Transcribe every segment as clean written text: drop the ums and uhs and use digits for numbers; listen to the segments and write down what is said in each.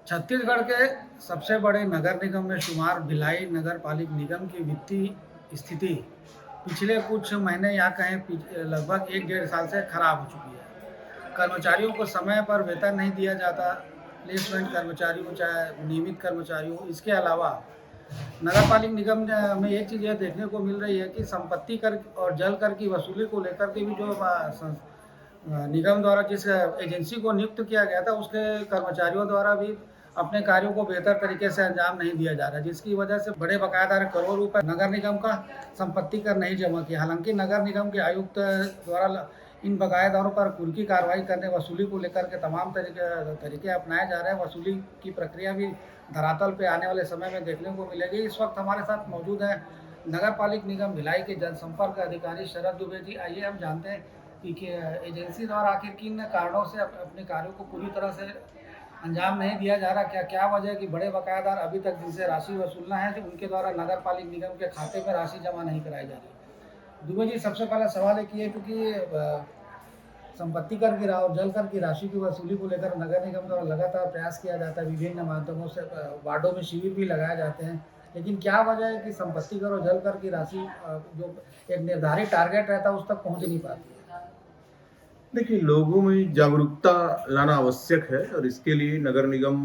छत्तीसगढ़ के सबसे बड़े नगर निगम में शुमार भिलाई नगर पालिक निगम की वित्तीय स्थिति पिछले कुछ महीने या कहें लगभग 1 डेढ़ साल से खराब हो चुकी है। कर्मचारियों को समय पर वेतन नहीं दिया जाता, प्लेसमेंट कर्मचारियों चाहे नियमित कर्मचारियों। इसके अलावा नगर पालिक निगम में एक चीज़ यह देखने को मिल रही है कि संपत्ति कर और जल कर की वसूली को लेकर के भी जो निगम द्वारा जिस एजेंसी को नियुक्त किया गया था उसके कर्मचारियों द्वारा भी अपने कार्यों को बेहतर तरीके से अंजाम नहीं दिया जा रहा, जिसकी वजह से बड़े बकायेदार करोड़ रुपए नगर निगम का संपत्ति कर नहीं जमा किया। हालांकि नगर निगम के आयुक्त द्वारा इन बकायेदारों पर कुर्की कार्रवाई करने वसूली को लेकर के तमाम तरीके अपनाए जा रहे हैं। वसूली की प्रक्रिया भी धरातल पे आने वाले समय में देखने को मिलेगी। इस वक्त हमारे साथ मौजूद है नगर पालिक निगम भिलाई के जनसंपर्क अधिकारी शरद दुबे जी। आइए हम जानते हैं कि एजेंसी द्वारा आखिर किन कारणों से अपने कार्यों को पूरी तरह से अंजाम नहीं दिया जा रहा। क्या वजह है कि बड़े बकायेदार अभी तक जिनसे राशि वसूलना है जो उनके द्वारा नगर पालिक निगम के खाते में राशि जमा नहीं कराई जा रही। दुबे जी, सबसे पहला सवाल है कि ये क्योंकि संपत्ति कर की और जल कर की राशि की वसूली को लेकर नगर निगम द्वारा लगातार प्रयास किया जाता है, विभिन्न माध्यमों से वार्डों में शिविर भी लगाए जाते हैं, लेकिन क्या वजह है कि संपत्ति कर और जल कर की राशि जो एक निर्धारित टारगेट रहता है उस तक पहुंच नहीं पाती है? देखिए, लोगों में जागरूकता लाना आवश्यक है और इसके लिए नगर निगम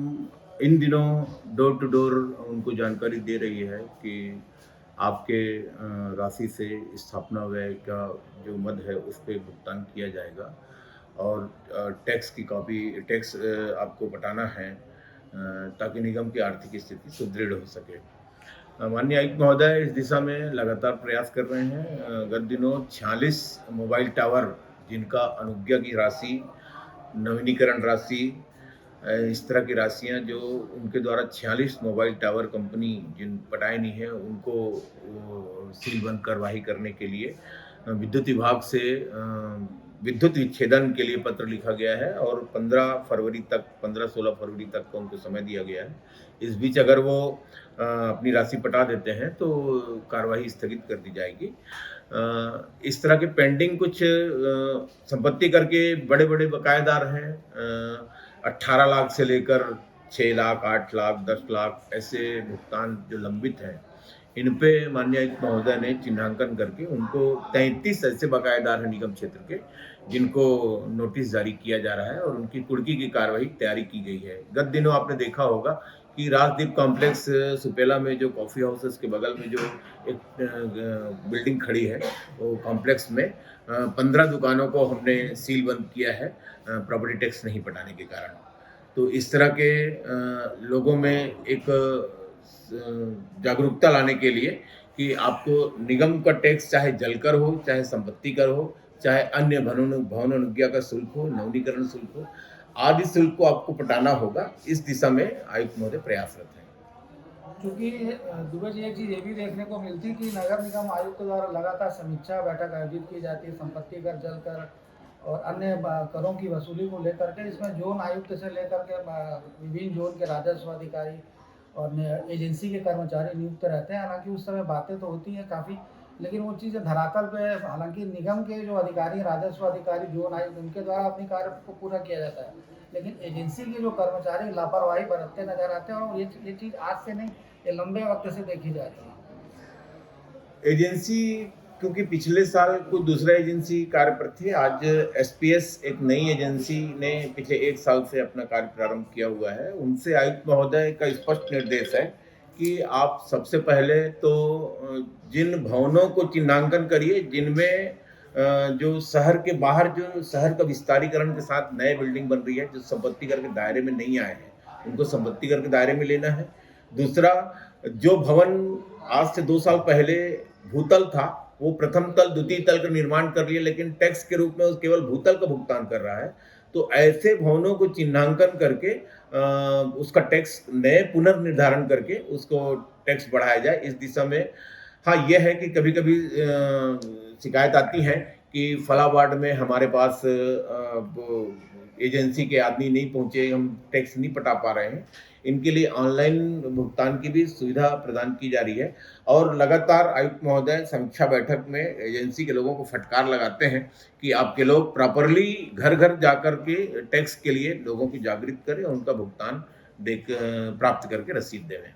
इन दिनों डोर टू डोर उनको जानकारी दे रही है कि आपके राशि से स्थापना व्यय का जो मद है उस पे भुगतान किया जाएगा और टैक्स की कॉपी टैक्स आपको बताना है ताकि निगम की आर्थिक स्थिति सुदृढ़ हो सके। माननीय आयुक्त महोदय इस दिशा में लगातार प्रयास कर रहे हैं। गत दिनों 46 मोबाइल टावर जिनका अनुज्ञा की राशि, नवीनीकरण राशि, इस तरह की राशियां जो उनके द्वारा 46 मोबाइल टावर कंपनी जिन पटाए नहीं है उनको सीलबंद कार्रवाई करने के लिए विद्युत विभाग से विद्युत विच्छेदन के लिए पत्र लिखा गया है और 15-16 फरवरी तक का उनको समय दिया गया है। इस बीच अगर वो अपनी राशि पटा देते हैं तो कार्रवाई स्थगित कर दी जाएगी। इस तरह के पेंडिंग कुछ संपत्ति कर के बड़े-बड़े बकायेदार हैं। 18 लाख से लेकर 6 लाख, 8 लाख, 10 लाख ऐसे भुगतान जो लंबित हैं, इन पे माननीय आयुक्त महोदय ने चिन्हांकन करके उनको 33 ऐसे बकायेदार हैं निगम क्षेत्र के, जिनको नोटिस जारी किया जा रहा है और उनकी कुर्की की कार्रवाई तैयारी की गई है। गत दिनों आपने देखा होगा कि राजदीप कॉम्प्लेक्स सुपेला में जो कॉफ़ी हाउस है उसके बगल में जो एक बिल्डिंग खड़ी है, वो कॉम्प्लेक्स में 15 दुकानों को हमने सील बंद किया है प्रॉपर्टी टैक्स नहीं पटाने के कारण। तो इस तरह के लोगों में एक जागरूकता लाने के लिए कि आपको निगम का टैक्स चाहे जलकर हो, चाहे संपत्ति कर हो, चाहे अन्य भवन अनुज्ञा का शुल्क हो, नवीनीकरण शुल्क हो, आदि शुल्क को आपको पटाना होगा। इस दिशा में आयुक्त महोदय प्रयासरत हैं। क्योंकि दुबे जी, एक चीज़ ये भी देखने को मिलती कि नगर निगम आयुक्त द्वारा लगातार समीक्षा बैठक आयोजित की जाती है संपत्ति कर, जल कर और अन्य करों की वसूली को लेकर के। इसमें जोन आयुक्त से लेकर के विभिन्न जोन के राजस्व अधिकारी और एजेंसी के कर्मचारी नियुक्त रहते हैं। हालांकि उस समय बातें तो होती हैं काफ़ी, लेकिन वो चीज़ें धरातल पे, हालांकि निगम के जो अधिकारी, राजस्व अधिकारी, जोन आयुक्त, उनके द्वारा अपनी कार्य को पूरा किया जाता है, लेकिन एजेंसी के जो कर्मचारी लापरवाही बरतते नजर आते हैं और ये चीज़ आज से नहीं, ये लंबे वक्त से देखी जाती है। एजेंसी क्योंकि पिछले साल कोई दूसरा एजेंसी कार्य पर थी, आज एसपीएस एक नई एजेंसी ने पिछले 1 साल से अपना कार्य प्रारंभ किया हुआ है। उनसे आयुक्त महोदय का स्पष्ट निर्देश है कि आप सबसे पहले तो जिन भवनों को चिन्हांकन करिए जिनमें जो शहर के बाहर जो शहर का विस्तारीकरण के साथ नए बिल्डिंग बन रही है, जो संपत्ति कर के दायरे में नहीं आए हैं, उनको संपत्ति कर के दायरे में लेना है। दूसरा, जो भवन आज से 2 साल पहले भूतल था, वो प्रथम तल, द्वितीय तल का निर्माण कर लिया, लेकिन टैक्स के रूप में वो केवल भूतल का भुगतान कर रहा है। तो ऐसे भवनों को चिन्हांकन करके उसका टैक्स नए पुनर्निर्धारण करके उसको टैक्स बढ़ाया जाए, इस दिशा में। हाँ, यह है कि कभी-कभी शिकायत आती है कि फला वार्ड में हमारे पास एजेंसी के आदमी नहीं पहुंचे, हम टैक्स नहीं पटा पा रहे हैं। इनके लिए ऑनलाइन भुगतान की भी सुविधा प्रदान की जा रही है और लगातार आयुक्त महोदय समीक्षा बैठक में एजेंसी के लोगों को फटकार लगाते हैं कि आपके लोग प्रॉपरली घर घर जाकर के टैक्स के लिए लोगों की जागृत करें और उनका भुगतान प्राप्त करके रसीद देवें।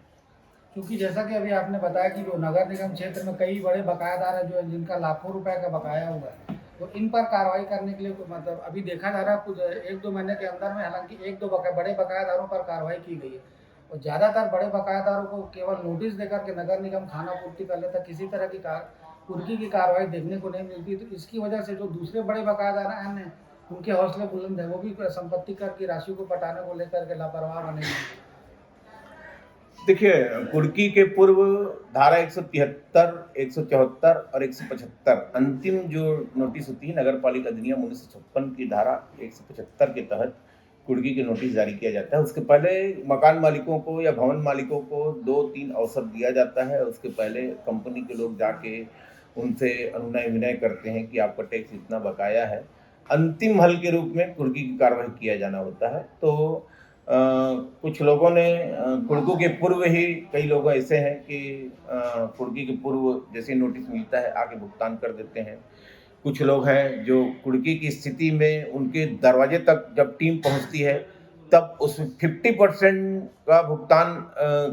क्योंकि जैसा कि अभी आपने बताया कि जो नगर निगम क्षेत्र में कई बड़े बकायादार हैं जो जिनका लाखों रुपए का बकाया हुआ है, तो इन पर कार्रवाई करने के लिए मतलब अभी देखा जा रहा है कुछ 1-2 महीने के अंदर में हालांकि 1-2 बड़े बकायादारों पर कार्रवाई की गई है और ज़्यादातर बड़े बकायादारों को केवल नोटिस देकर के नगर निगम खाना पूर्ति कर लेता, किसी तरह की कुर्की की कार्रवाई देखने को नहीं मिलती। तो इसकी वजह से जो दूसरे बड़े बकायादार हैं उनके हौसले बुलंद है, वो भी संपत्ति कर की राशि को पटाने को लेकर के लापरवाह बने हुए हैं। देखिए, कुर्की के पूर्व धारा 173, 174 और 175 अंतिम जो नोटिस होती है नगर पालिका अधिनियम 1956 की धारा 175 के तहत कुर्की के नोटिस जारी किया जाता है। उसके पहले मकान मालिकों को या भवन मालिकों को 2-3 अवसर दिया जाता है। उसके पहले कंपनी के लोग जाके उनसे अनुनय विनय करते हैं कि आपका टैक्स इतना बकाया है। अंतिम हल के रूप में कुर्की की कार्रवाई किया जाना होता है। तो कुछ लोगों ने कुर्की के पूर्व ही कई लोग ऐसे हैं कि कुर्की के पूर्व जैसे नोटिस मिलता है आके भुगतान कर देते हैं। कुछ लोग हैं जो कुर्की की स्थिति में उनके दरवाजे तक जब टीम पहुंचती है तब उसमें 50% का भुगतान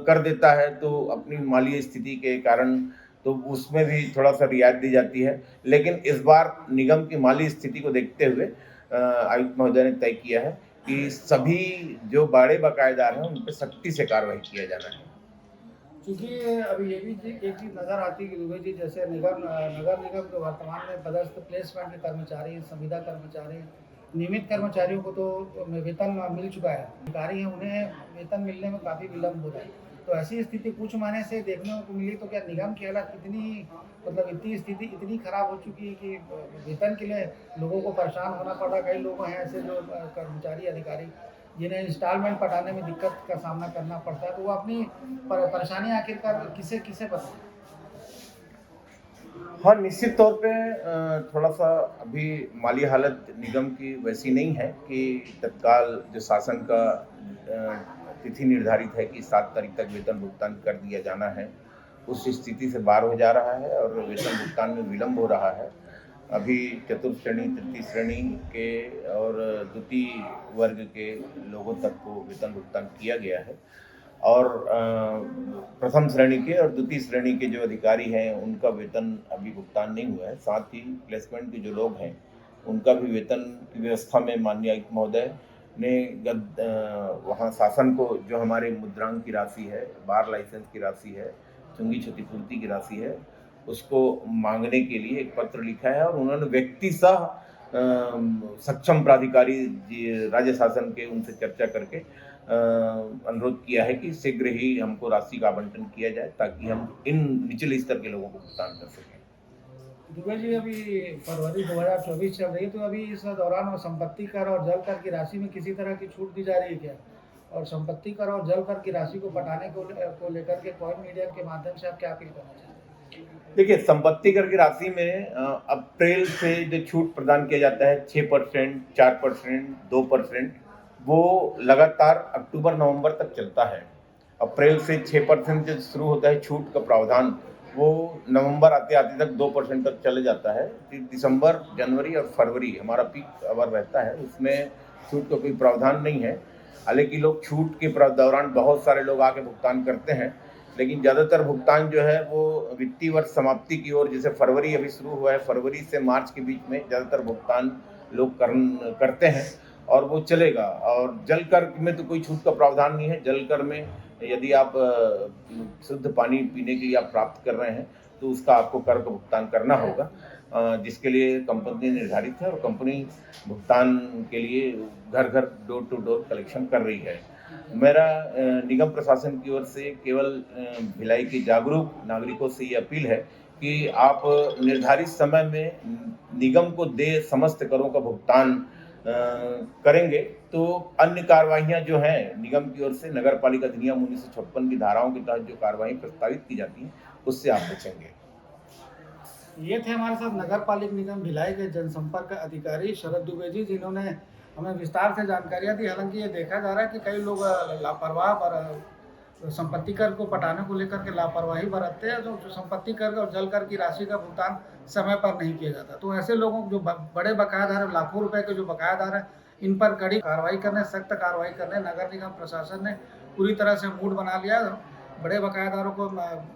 कर देता है, तो अपनी माली स्थिति के कारण तो उसमें भी थोड़ा सा रियायत दी जाती है। लेकिन इस बार निगम की माली स्थिति को देखते हुए आयुक्त महोदय ने तय किया है कि सभी जो बड़े बकायेदार हैं उन पर सख्ती से कार्रवाई किया जाना है। क्योंकि अभी ये भी एक चीज़ नज़र आती है कि दुबे जी जैसे नगर निगम जो वर्तमान में पदस्थ प्लेसमेंट के कर्मचारी हैं, संविदा कर्मचारी हैं, नियमित कर्मचारियों को तो वेतन मिल चुका है, अधिकारी हैं उन्हें वेतन मिलने में काफ़ी विलम्ब हो रहा है। तो ऐसी स्थिति कुछ महीने से देखने को मिली, तो क्या निगम की हालत इतनी मतलब वित्तीय स्थिति इतनी खराब हो चुकी है कि वेतन के लिए लोगों को परेशान होना पड़ रहा है। कई लोग हैं ऐसे जो कर्मचारी अधिकारी जिन्हें इंस्टॉलमेंट पटाने में दिक्कत का सामना करना पड़ता है, तो वो अपनी परेशानी आखिरकार किसे किसे बताएं? हाँ, निश्चित तौर पे थोड़ा-सा अभी माली हालत निगम की वैसी नहीं है कि तत्काल जो शासन का तिथि निर्धारित है कि 7 तारीख तक वेतन भुगतान कर दिया जाना है, उस स्थिति से बाहर हो जा रहा है और वेतन भुगतान में विलम्ब हो रहा है। अभी चतुर्थ श्रेणी, तृतीय श्रेणी के और द्वितीय वर्ग के लोगों तक को वेतन भुगतान किया गया है और प्रथम श्रेणी के और द्वितीय श्रेणी के जो अधिकारी हैं उनका वेतन अभी भुगतान नहीं हुआ है। साथ ही प्लेसमेंट के जो लोग हैं उनका भी वेतन की व्यवस्था में माननीय आयुक्त महोदय ने वहाँ शासन को जो हमारे मुद्रांक की राशि है, बार लाइसेंस की राशि है, चुंगी क्षतिपूर्ति की राशि है, उसको मांगने के लिए एक पत्र लिखा है और उन्होंने व्यक्तिशः सक्षम प्राधिकारी राज्य शासन के उनसे चर्चा करके अनुरोध किया है कि शीघ्र ही हमको राशि का आवंटन किया जाए ताकि हम इन निचले स्तर के लोगों को भुगतान कर सकें। दुबे जी अभी फरवरी 2024 चल रही है, तो अभी इस दौरान संपत्ति कर और जल कर की राशि में किसी तरह की छूट दी जा रही है क्या? और संपत्ति कर और जल कर की राशि को पटाने को लेकर के कॉइन मीडिया के माध्यम से आप क्या अपील करना चाहते हैं? देखिए, संपत्ति कर की राशि में अप्रैल से जो छूट प्रदान किया जाता है 6%, 4%, 2%, वो लगातार अक्टूबर-नवंबर तक चलता है। अप्रैल से 6% जो शुरू होता है छूट का प्रावधान, वो नवंबर आते-आते तक 2% तक चले जाता है। फिर दिसंबर, जनवरी और फरवरी हमारा पीक आवर रहता है, उसमें छूट का कोई प्रावधान नहीं है। हालाँकि लोग छूट के दौरान बहुत सारे लोग आके भुगतान करते हैं, लेकिन ज़्यादातर भुगतान जो है वो वित्तीय वर्ष समाप्ति की ओर, जैसे फरवरी अभी शुरू हुआ है, फरवरी से मार्च के बीच में ज़्यादातर भुगतान लोग करते हैं और वो चलेगा। और जल कर में तो कोई छूट का प्रावधान नहीं है। जल कर में यदि आप शुद्ध पानी पीने के लिए आप प्राप्त कर रहे हैं तो उसका आपको कर का भुगतान करना होगा, जिसके लिए कंपनी निर्धारित है और कंपनी भुगतान के लिए घर घर डोर टू डोर कलेक्शन कर रही है। मेरा निगम प्रशासन की ओर से केवल भिलाई के जागरूक नागरिकों से ये अपील है कि आप निर्धारित समय में निगम को देय समस्त करों का भुगतान करेंगे तो अन्य कार्रवाइयाँ जो हैं निगम की ओर से नगर पालिका अधिनियम 1956 की धाराओं के तहत जो कार्रवाई प्रस्तावित की जाती हैं उससे आप बचेंगे। ये थे हमारे साथ नगर पालिका निगम भिलाई के जनसंपर्क अधिकारी शरद दुबे जी, जिन्होंने हमें विस्तार से जानकारियाँ दी। हालांकि ये देखा जा रहा है कि कई लोग लापरवाह संपत्ति कर को पटाने को लेकर के लापरवाही बरतते हैं, जो संपत्ति कर और जल कर की राशि का भुगतान समय पर नहीं किया जाता। तो ऐसे लोगों जो बड़े बकायादार हैं, लाखों रुपए के जो बकायादार हैं, इन पर कड़ी कार्रवाई करने, सख्त कार्रवाई करने नगर निगम प्रशासन ने पूरी तरह से मूड बना लिया। बड़े बकायादारों को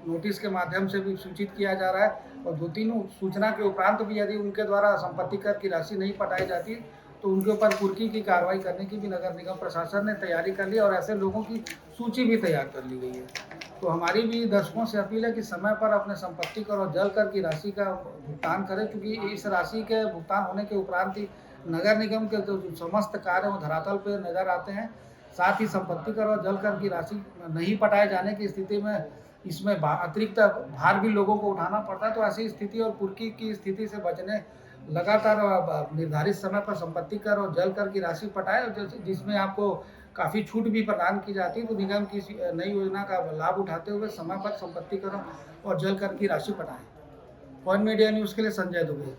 नोटिस के माध्यम से भी सूचित किया जा रहा है और 2-3 सूचना के उपरांत भी यदि उनके द्वारा संपत्ति कर की राशि नहीं पटाई जाती तो उनके ऊपर कुर्की की कार्रवाई करने की भी नगर निगम प्रशासन ने तैयारी कर ली और ऐसे लोगों की सूची भी तैयार कर ली गई है। तो हमारी भी दर्शकों से अपील है कि समय पर अपने संपत्ति कर और जल कर की राशि का भुगतान करें, क्योंकि इस राशि के भुगतान होने के उपरांत ही नगर निगम के जो समस्त कार्य वो धरातल पर नजर आते हैं। साथ ही संपत्ति कर और जल कर की राशि नहीं पटाए जाने की स्थिति में इसमें अतिरिक्त भार भी लोगों को उठाना पड़ता है। तो ऐसी स्थिति और कुर्की की स्थिति से बचने लगातार निर्धारित समय पर संपत्ति कर और जल कर की राशि पटाए, जिसमें आपको काफ़ी छूट भी प्रदान की जाती है। तो निगम की नई योजना का लाभ उठाते हुए समय पर संपत्ति कर और जल कर की राशि पटाएं। पॉइंट मीडिया न्यूज़ के लिए संजय दुबे।